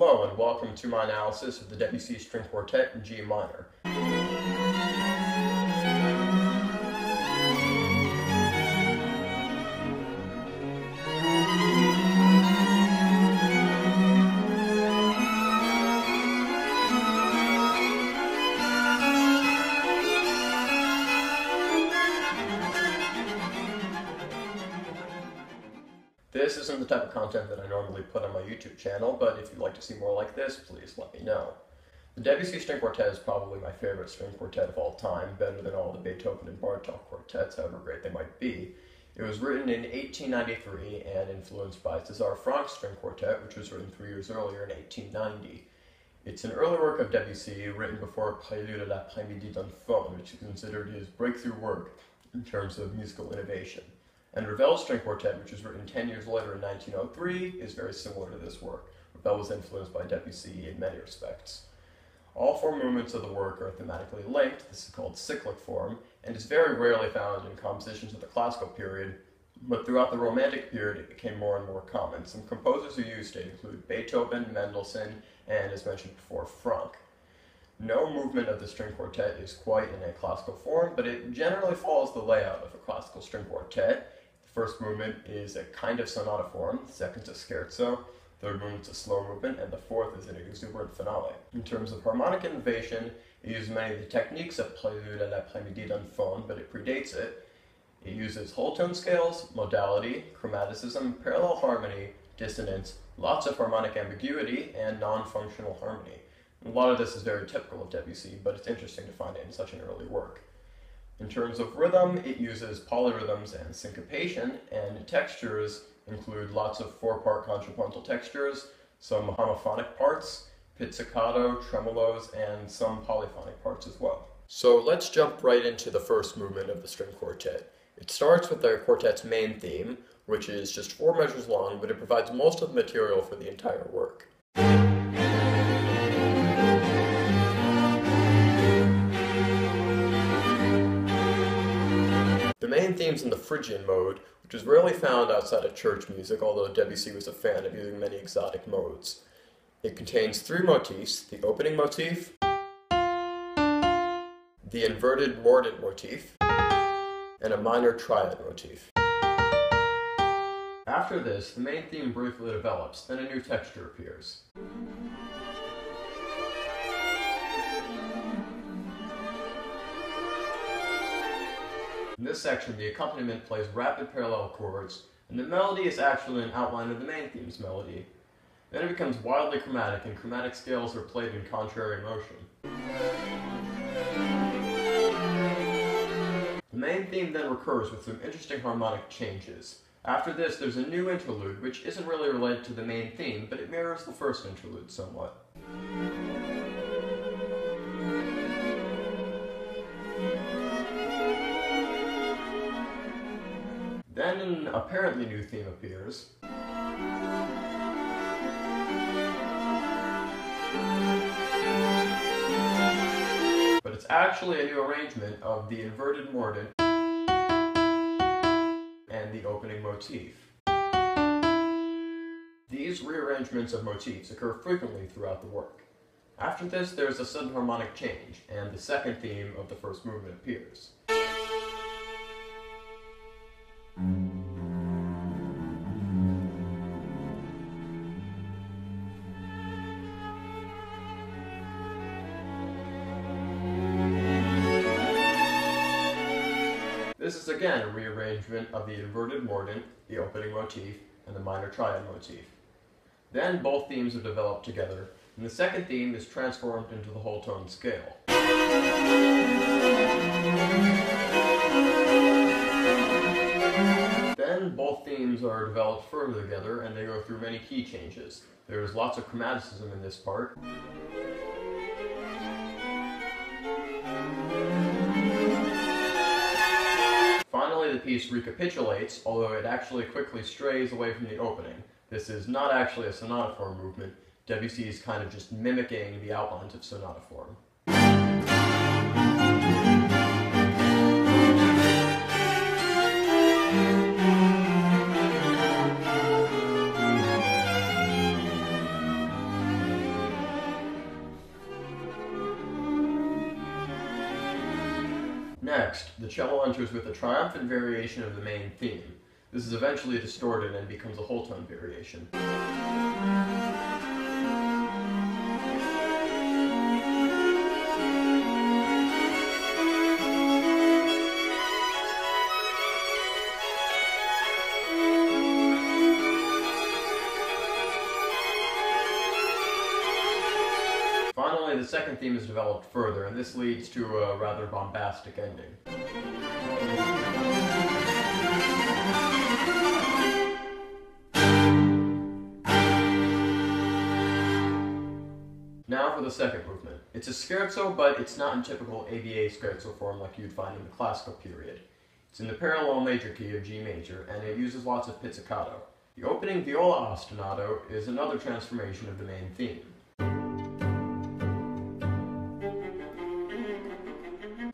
Hello and welcome to my analysis of the Debussy String Quartet in G minor. This isn't the type of content that I normally put on my YouTube channel, but if you'd like to see more like this, please let me know. The Debussy String Quartet is probably my favorite string quartet of all time, better than all the Beethoven and Bartók quartets, however great they might be. It was written in 1893 and influenced by César Franck's string quartet, which was written 3 years earlier in 1890. It's an early work of Debussy, written before Prélude à l'après-midi d'un faune, which is considered his breakthrough work in terms of musical innovation. And Ravel's string quartet, which was written 10 years later in 1903, is very similar to this work. Ravel was influenced by Debussy in many respects. All four movements of the work are thematically linked. This is called cyclic form, and is very rarely found in compositions of the classical period, but throughout the Romantic period it became more and more common. Some composers who used it include Beethoven, Mendelssohn, and, as mentioned before, Franck. No movement of the string quartet is quite in a classical form, but it generally follows the layout of a classical string quartet. The first movement is a kind of sonata form, the second's a scherzo, third movement's a slow movement, and the fourth is an exuberant finale. In terms of harmonic innovation, it uses many of the techniques of Prélude à l'après-midi d'un faune, but it predates it. It uses whole tone scales, modality, chromaticism, parallel harmony, dissonance, lots of harmonic ambiguity, and non-functional harmony. A lot of this is very typical of Debussy, but it's interesting to find it in such an early work. In terms of rhythm, it uses polyrhythms and syncopation, and textures include lots of four-part contrapuntal textures, some homophonic parts, pizzicato, tremolos, and some polyphonic parts as well. So let's jump right into the first movement of the string quartet. It starts with the quartet's main theme, which is just 4 measures long, but it provides most of the material for the entire work. The main theme's in the Phrygian mode, which is rarely found outside of church music, although Debussy was a fan of using many exotic modes. It contains 3 motifs: the opening motif, the inverted mordent motif, and a minor triad motif. After this, the main theme briefly develops, then a new texture appears. In this section, the accompaniment plays rapid parallel chords, and the melody is actually an outline of the main theme's melody. Then it becomes wildly chromatic, and chromatic scales are played in contrary motion. The main theme then recurs with some interesting harmonic changes. After this, there's a new interlude, which isn't really related to the main theme, but it mirrors the first interlude somewhat. Then an apparently new theme appears. But it's actually a new arrangement of the inverted mordent and the opening motif. These rearrangements of motifs occur frequently throughout the work. After this, there's a sudden harmonic change, and the second theme of the first movement appears. This is again a rearrangement of the inverted mordent, the opening motif, and the minor triad motif. Then both themes are developed together, and the second theme is transformed into the whole tone scale. Then both themes are developed further together, and they go through many key changes. There's lots of chromaticism in this part. Finally, the piece recapitulates, although it actually quickly strays away from the opening. This is not actually a sonata form movement. Debussy is kind of just mimicking the outlines of sonata form. Next, the cello enters with a triumphant variation of the main theme. This is eventually distorted and becomes a whole tone variation. Finally, the second theme is developed further, and this leads to a rather bombastic ending. Now for the second movement. It's a scherzo, but it's not in typical ABA scherzo form like you'd find in the classical period. It's in the parallel major key of G major, and it uses lots of pizzicato. The opening viola ostinato is another transformation of the main theme.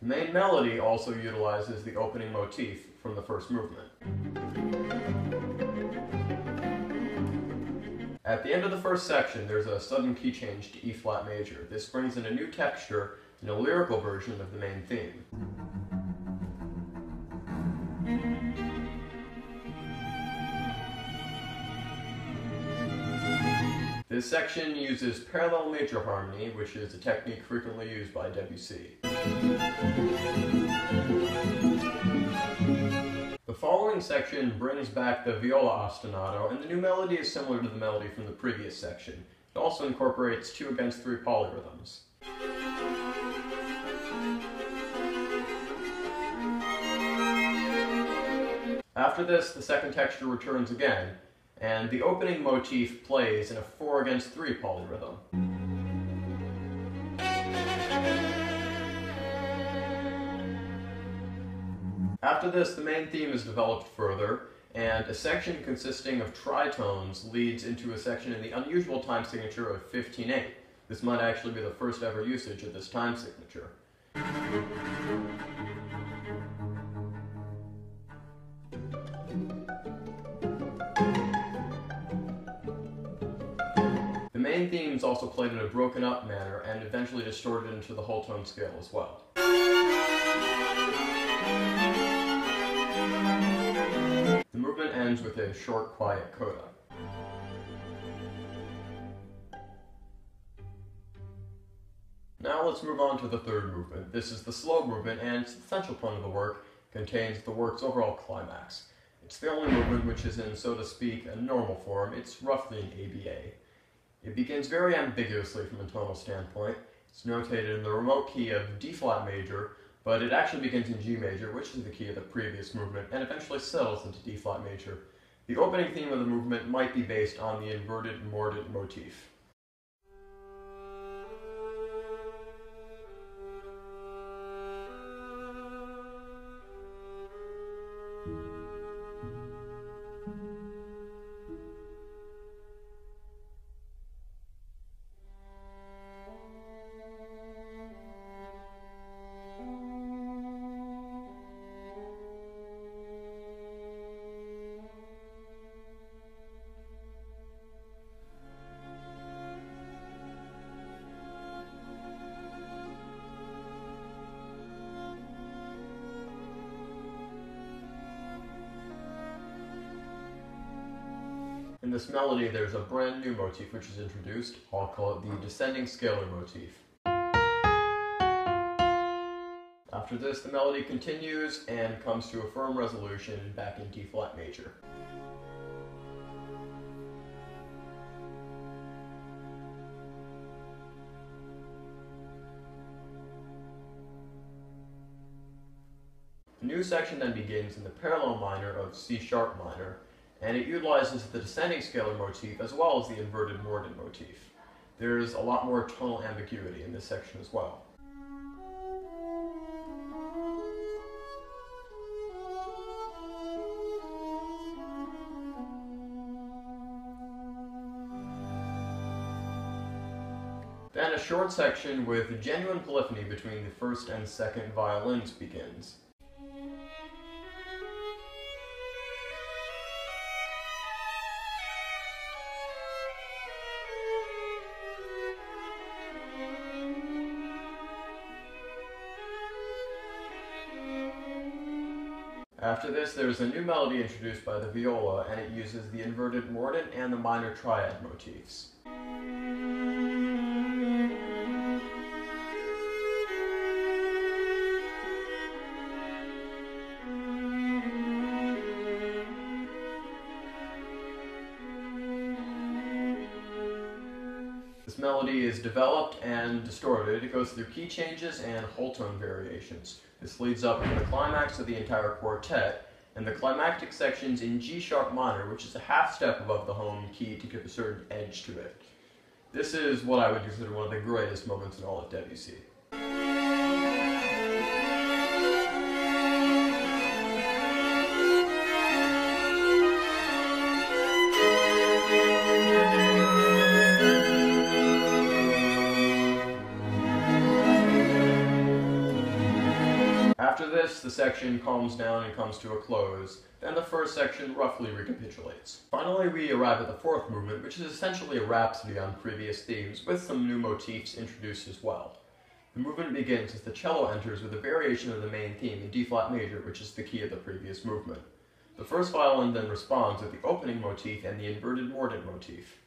The main melody also utilizes the opening motif from the first movement. At the end of the first section, there's a sudden key change to E-flat major. This brings in a new texture and a lyrical version of the main theme. This section uses parallel major harmony, which is a technique frequently used by Debussy. The following section brings back the viola ostinato, and the new melody is similar to the melody from the previous section. It also incorporates 2 against 3 polyrhythms. After this, the second texture returns again, and the opening motif plays in a 4 against 3 polyrhythm. After this, the main theme is developed further, and a section consisting of tritones leads into a section in the unusual time signature of 15/8. This might actually be the first ever usage of this time signature. The main theme is also played in a broken up manner and eventually distorted into the whole tone scale as well. The movement ends with a short, quiet coda. Now let's move on to the third movement. This is the slow movement, and its essential point of the work contains the work's overall climax. It's the only movement which is in, so to speak, a normal form. It's roughly an ABA. It begins very ambiguously from a tonal standpoint. It's notated in the remote key of D-flat major, but it actually begins in G major, which is the key of the previous movement, and eventually settles into D-flat major. The opening theme of the movement might be based on the inverted mordent motif. In this melody, there's a brand new motif which is introduced. I'll call it the descending scalar motif. After this, the melody continues and comes to a firm resolution back in D-flat major. A new section then begins in the parallel minor of C-sharp minor, and it utilizes the descending scalar motif as well as the inverted mordent motif. There's a lot more tonal ambiguity in this section as well. Then a short section with genuine polyphony between the first and second violins begins. After this, there's a new melody introduced by the viola, and it uses the inverted mordent and the minor triad motifs. This melody is developed and distorted. It goes through key changes and whole tone variations. This leads up to the climax of the entire quartet, and the climactic section's in G sharp minor, which is a half step above the home key to give a certain edge to it. This is what I would consider one of the greatest moments in all of Debussy. After this, the section calms down and comes to a close, then the first section roughly recapitulates. Finally, we arrive at the fourth movement, which is essentially a rhapsody on previous themes, with some new motifs introduced as well. The movement begins as the cello enters with a variation of the main theme in D-flat major, which is the key of the previous movement. The first violin then responds with the opening motif and the inverted mordent motif.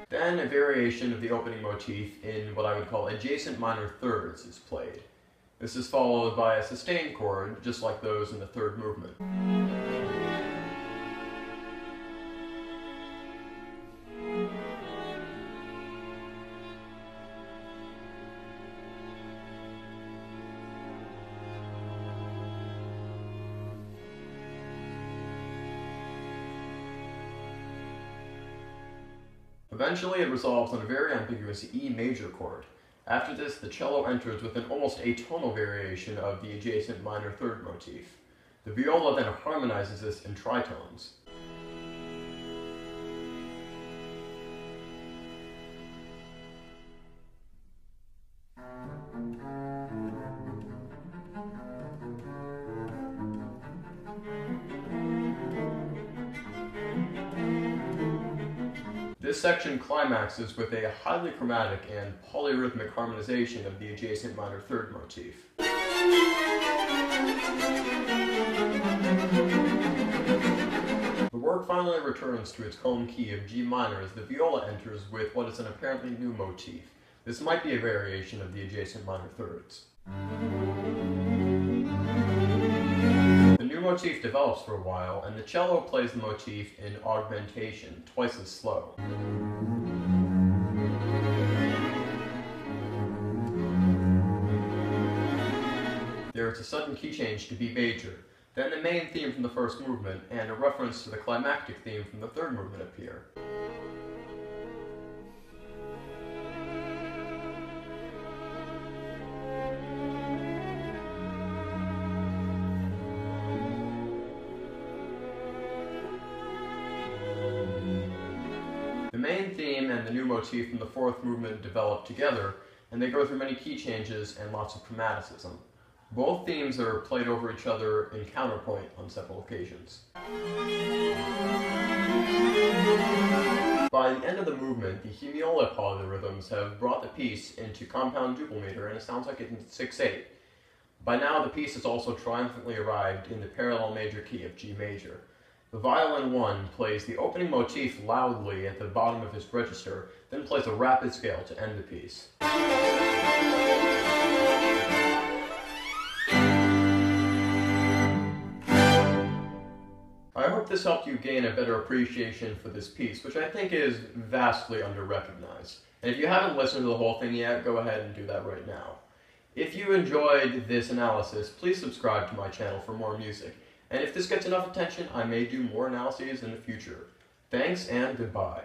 Then a variation of the opening motif in what I would call adjacent minor thirds is played. This is followed by a sustained chord, just like those in the third movement. Eventually, it resolves on a very ambiguous E major chord. After this, the cello enters with an almost atonal variation of the adjacent minor third motif. The viola then harmonizes this in tritones. This section climaxes with a highly chromatic and polyrhythmic harmonization of the adjacent minor third motif. The work finally returns to its home key of G minor as the viola enters with what is an apparently new motif. This might be a variation of the adjacent minor thirds. The new motif develops for a while, and the cello plays the motif in augmentation, twice as slow. There is a sudden key change to B major. Then the main theme from the first movement and a reference to the climactic theme from the third movement appear. The main theme and the new motif from the fourth movement develop together, and they go through many key changes and lots of chromaticism. Both themes are played over each other in counterpoint on several occasions. By the end of the movement, the hemiola polyrhythms have brought the piece into compound duple meter, and it sounds like it's 6/8. By now, the piece has also triumphantly arrived in the parallel major key of G major. The violin 1 plays the opening motif loudly at the bottom of his register, then plays a rapid scale to end the piece. I hope this helped you gain a better appreciation for this piece, which I think is vastly under-recognized. And if you haven't listened to the whole thing yet, go ahead and do that right now. If you enjoyed this analysis, please subscribe to my channel for more music. And if this gets enough attention, I may do more analyses in the future. Thanks and goodbye.